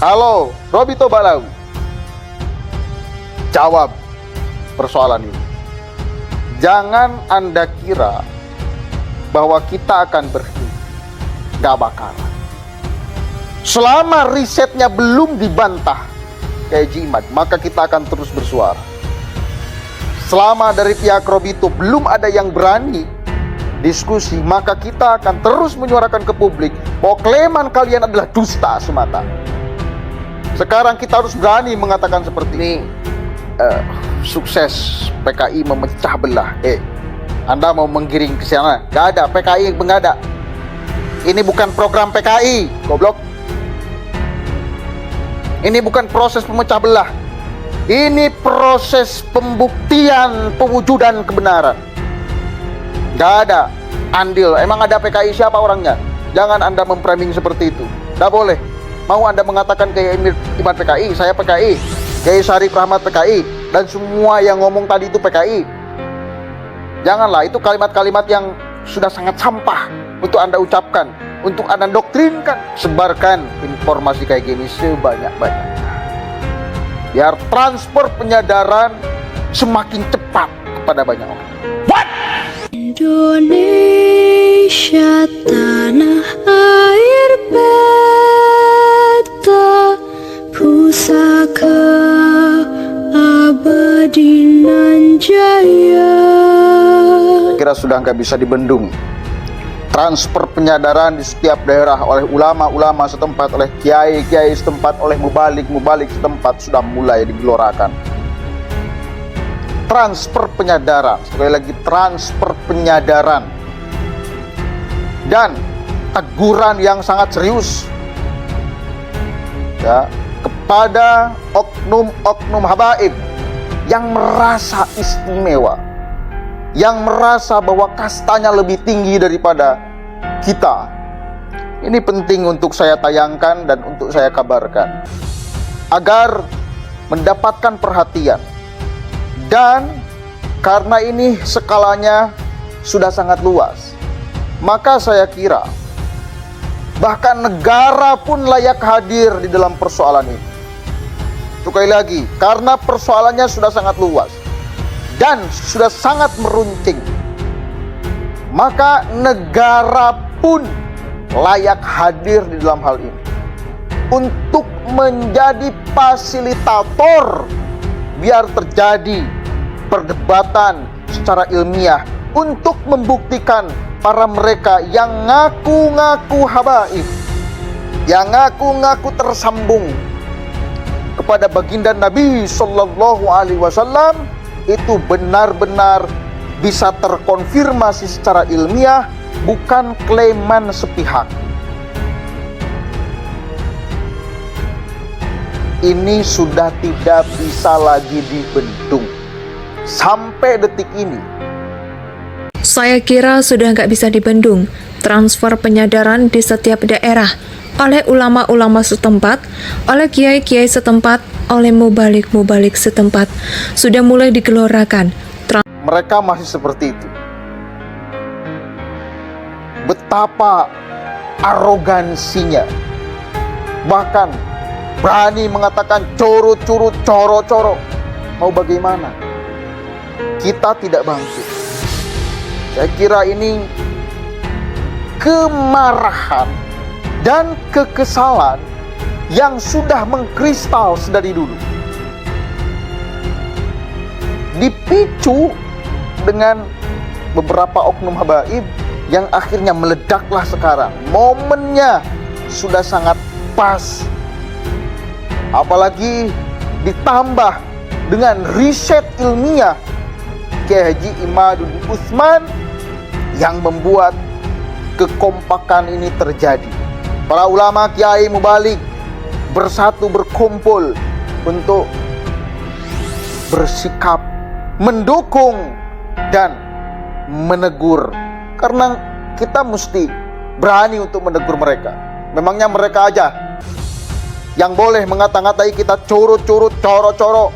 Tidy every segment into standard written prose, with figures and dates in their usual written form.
Halo, Robito Balawi. Jawab persoalan ini. Jangan Anda kira bahwa kita akan berhenti. Gak bakalan. Selama risetnya belum dibantah kayak Jimat, maka kita akan terus bersuara. Selama dari pihak Robito belum ada yang berani diskusi, maka kita akan terus menyuarakan ke publik bahwa klaiman kalian adalah dusta semata. Sekarang kita harus berani mengatakan seperti ini. Sukses PKI memecah belah. Anda mau menggiring ke sana? Gak ada, PKI nggak ada. Ini bukan program PKI, goblok. Ini bukan proses pemecah belah. Ini proses pembuktian pewujudan kebenaran. Gak ada andil. Emang ada PKI siapa orangnya? Jangan Anda memframing seperti itu. Gak boleh. Mau Anda mengatakan kayak Iman PKI, saya PKI, kayak Syarif Rahmat PKI, dan semua yang ngomong tadi itu PKI. Janganlah, itu kalimat-kalimat yang sudah sangat sampah untuk Anda ucapkan, untuk Anda doktrinkan. Sebarkan informasi kayak gini sebanyak-banyaknya, biar transfer penyadaran semakin cepat kepada banyak orang. What? Indonesia tanah air beta, pusaka abadi nan jaya. Saya kira sudah nggak bisa dibendung. Transfer penyadaran di setiap daerah oleh ulama-ulama setempat, oleh kiai-kiai setempat, oleh mubalik-mubalik setempat sudah mulai digelorakan. Transfer penyadaran, sekali lagi transfer penyadaran, dan teguran yang sangat serius ya kepada oknum-oknum habaib yang merasa istimewa, yang merasa bahwa kastanya lebih tinggi daripada kita. Ini penting untuk saya tayangkan dan untuk saya kabarkan agar mendapatkan perhatian. Dan karena ini skalanya sudah sangat luas, maka saya kira bahkan negara pun layak hadir di dalam persoalan ini. Sekali lagi, karena persoalannya sudah sangat luas dan sudah sangat meruncing, maka negara pun layak hadir di dalam hal ini untuk menjadi fasilitator biar terjadi perdebatan secara ilmiah untuk membuktikan para mereka yang ngaku-ngaku habaib, yang ngaku-ngaku tersambung kepada baginda Nabi Sallallahu Alaihi Wasallam, itu benar-benar bisa terkonfirmasi secara ilmiah, bukan klaiman sepihak. Ini sudah tidak bisa lagi dibendung sampai detik ini. Saya kira sudah nggak bisa dibendung transfer penyadaran di setiap daerah oleh ulama-ulama setempat, oleh kiai-kiai setempat, oleh mubalik-mubalik setempat sudah mulai digelorakan. Mereka masih seperti itu. Betapa arogansinya, bahkan berani mengatakan curut-curut, coro-coro. Mau bagaimana? Kita tidak bangkit. Saya kira ini kemarahan dan kekesalan yang sudah mengkristal sedari dulu, dipicu dengan beberapa oknum habaib yang akhirnya meledaklah sekarang. Momennya sudah sangat pas, apalagi ditambah dengan riset ilmiah Kiai Haji Imaduddin Utsman yang membuat kekompakan ini terjadi. Para ulama, kiai, mubalik bersatu, berkumpul untuk bersikap mendukung dan menegur, karena kita mesti berani untuk menegur mereka. Memangnya mereka aja yang boleh mengata-ngatai kita curut-curut, coro-coro?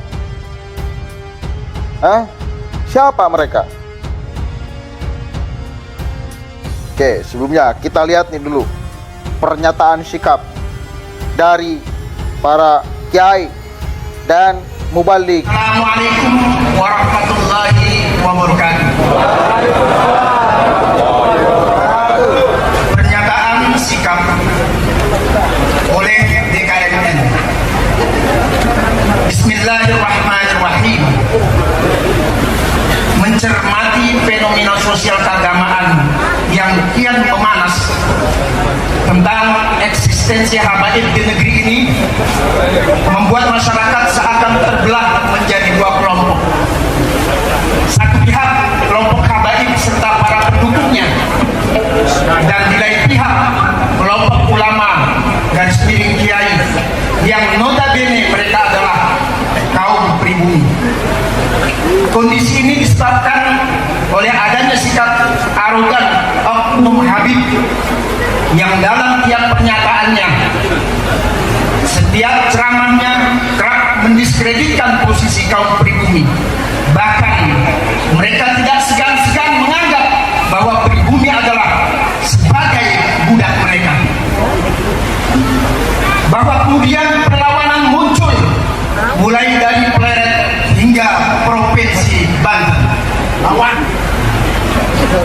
Siapa mereka? Oke, sebelumnya kita lihat nih dulu pernyataan sikap dari para kiai dan mubalik. Assalamualaikum warahmatullahi wabarakatuh. Pernyataan sikap oleh DKMN. Bismillahirrahmanirrahim. Mencermati fenomena sosial keagamaan yang kian memanas tentang eksistensi habaib di negeri ini membuat masyarakat seakan terbelah menjadi dua kelompok. Satu pihak kelompok habaib serta para pendukungnya, dan di lain pihak kelompok ulama garis miring kiai yang notabene mereka adalah kaum pribumi. Kondisi ini disebabkan oleh adanya sikap arogan oknum habib yang dalam tiap pernyataannya, setiap ceramahnya kerap mendiskreditkan posisi kaum pribumi. Bahkan mereka tidak segan-segan menganggap bahwa pribumi adalah sebagai budak mereka. Bahwa kemudian perlawanan muncul mulai dari Pleret hingga Provinsi Banten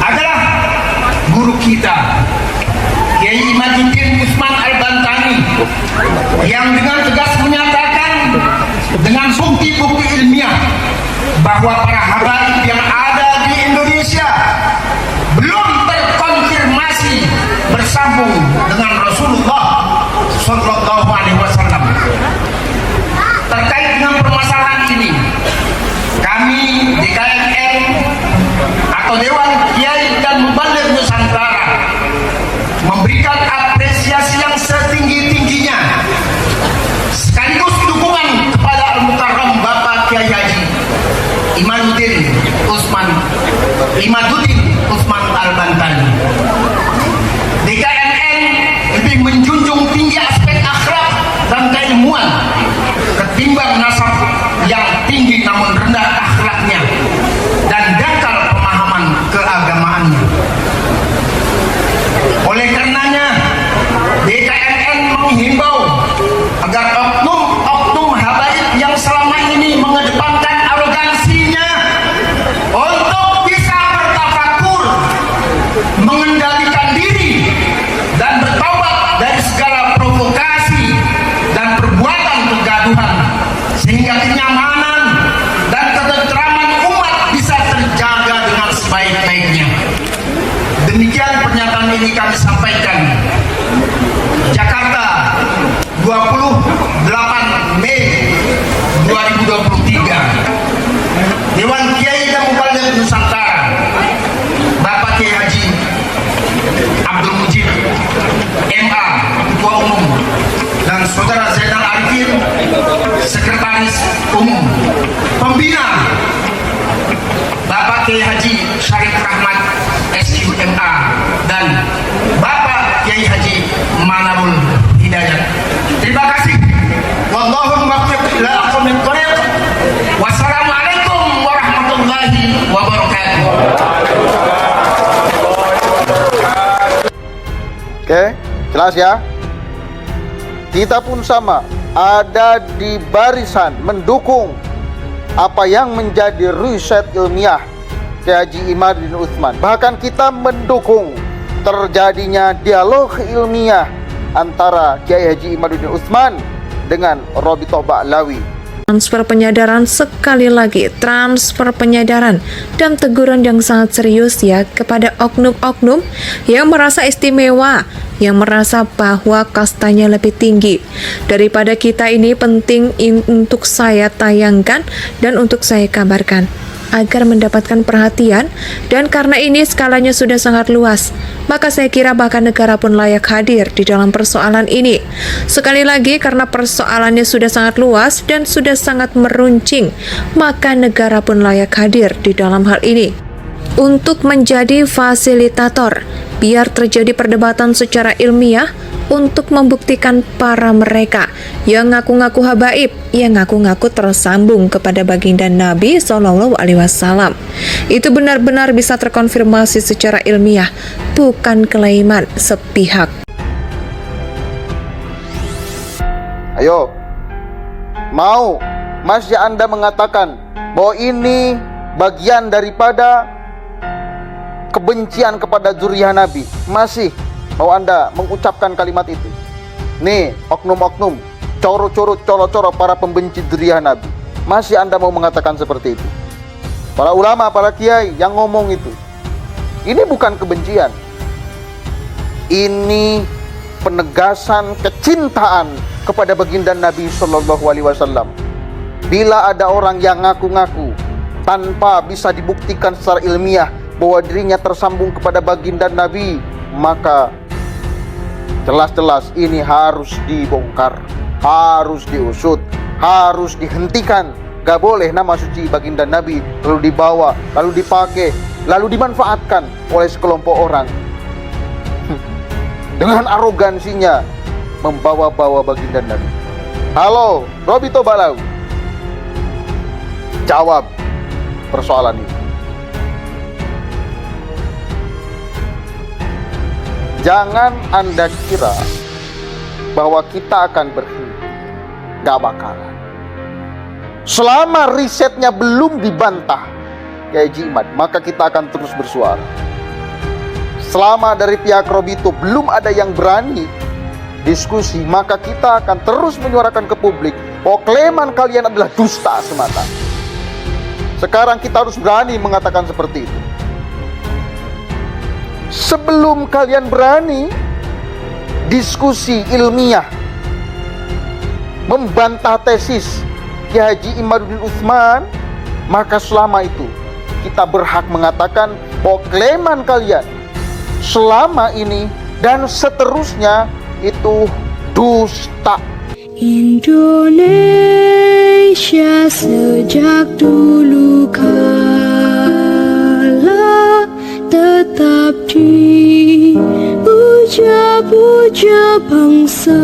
adalah guru kita Kiai Imaduddin Usman Al-Bantani yang dengan tegas menyatakan dengan bukti-bukti ilmiah bahwa para habaib yang ada di Indonesia belum terkonfirmasi bersambung dengan Rasulullah Sallallahu Alaihi Wasallam. Terkait dengan permasalahan ini, kami DKMN atau Dewan Kiai dan Mubaligh Nusantara memberikan apresiasi yang setinggi-tingginya sekaligus dukungan kepada Al-Mukarram Bapak Kiai Haji Imaduddin Usman Al-Bantani. DKMN lebih menjunjung tinggi aspek akhlak dan keilmuan ketimbang nasab yang tinggi namun rendah akhlaknya dan dangkal pemahaman keagamaannya. Oleh karenanya, DKMN menghimbau agar oknum-oknum habaib yang selama ini mengedepankan arogansinya untuk bisa bertafakur, mengendalikan diri, dan bertaubat dari segala provokasi dan perbuatan kegaduhan, sehingga kenyamanan dan ketentraman umat bisa terjaga dengan sebaik-baiknya. Demikian pernyataan ini kami sampaikan. Jakarta, 28 Mei 2023. Dewan Kiai dan Mubaligh Nusantara, Bapak Kiai Haji Abdul Mujib MA, Ketua Umum, dan Saudara Zainal Arifin, Sekretaris Umum. Pembina Bapak Kiai Haji Syarif Rahmat SQMA, dan Bapak Kiai Haji Manarul Hidayat. Terima kasih. Wallahu muwaffiq ila aqwamit thoriq. Wassalamualaikum warahmatullahi wabarakatuh. Oke, jelas ya? Kita pun sama, ada di barisan mendukung apa yang menjadi riset ilmiah Kiai Haji Imaduddin Usman. Bahkan kita mendukung terjadinya dialog ilmiah antara Kiai Haji Imaduddin Usman dengan Robitoh Ba'lawi. Transfer penyadaran, sekali lagi transfer penyadaran dan teguran yang sangat serius ya kepada oknum-oknum yang merasa istimewa, yang merasa bahwa kastanya lebih tinggi daripada kita. Ini penting untuk saya tayangkan dan untuk saya kabarkan agar mendapatkan perhatian, dan karena ini skalanya sudah sangat luas, maka saya kira bahkan negara pun layak hadir di dalam persoalan ini. Sekali lagi, karena persoalannya sudah sangat luas dan sudah sangat meruncing, maka negara pun layak hadir di dalam hal ini untuk menjadi fasilitator biar terjadi perdebatan secara ilmiah untuk membuktikan para mereka yang ngaku-ngaku habaib, yang ngaku-ngaku tersambung kepada baginda Nabi Shallallahu Alaihi Wasallam, itu benar-benar bisa terkonfirmasi secara ilmiah, bukan klaiman sepihak. Ayo, masih Anda mengatakan bahwa ini bagian daripada kebencian kepada zuriyah Nabi? Masih mau Anda mengucapkan kalimat itu? Nih, oknum-oknum, coro-coro para pembenci zuriyah Nabi, masih Anda mau mengatakan seperti itu? Para ulama, para kiai yang ngomong itu, ini bukan kebencian, ini penegasan kecintaan kepada baginda Nabi Shallallahu Alaihi Wasallam. Bila ada orang yang ngaku-ngaku tanpa bisa dibuktikan secara ilmiah bahwa dirinya tersambung kepada baginda Nabi, maka jelas-jelas ini harus dibongkar, harus diusut, harus dihentikan. Gak boleh nama suci baginda Nabi lalu dibawa, lalu dipakai, lalu dimanfaatkan oleh sekelompok orang dengan arogansinya membawa-bawa baginda Nabi. Halo, Robito Balau, jawab persoalan ini. Jangan Anda kira bahwa kita akan berhenti. Gak bakalan. Selama risetnya belum dibantah Kiai Haji Imad, maka kita akan terus bersuara. Selama dari pihak Robito belum ada yang berani diskusi, maka kita akan terus menyuarakan ke publik bahwa klaim kalian adalah dusta semata. Sekarang kita harus berani mengatakan seperti itu. Sebelum kalian berani diskusi ilmiah membantah tesis Kiai Haji Imaduddin Utsman, maka selama itu kita berhak mengatakan bahwa klaim kalian selama ini dan seterusnya itu dusta. Indonesia sejak dulu kala tetap dipuja-puja bangsa.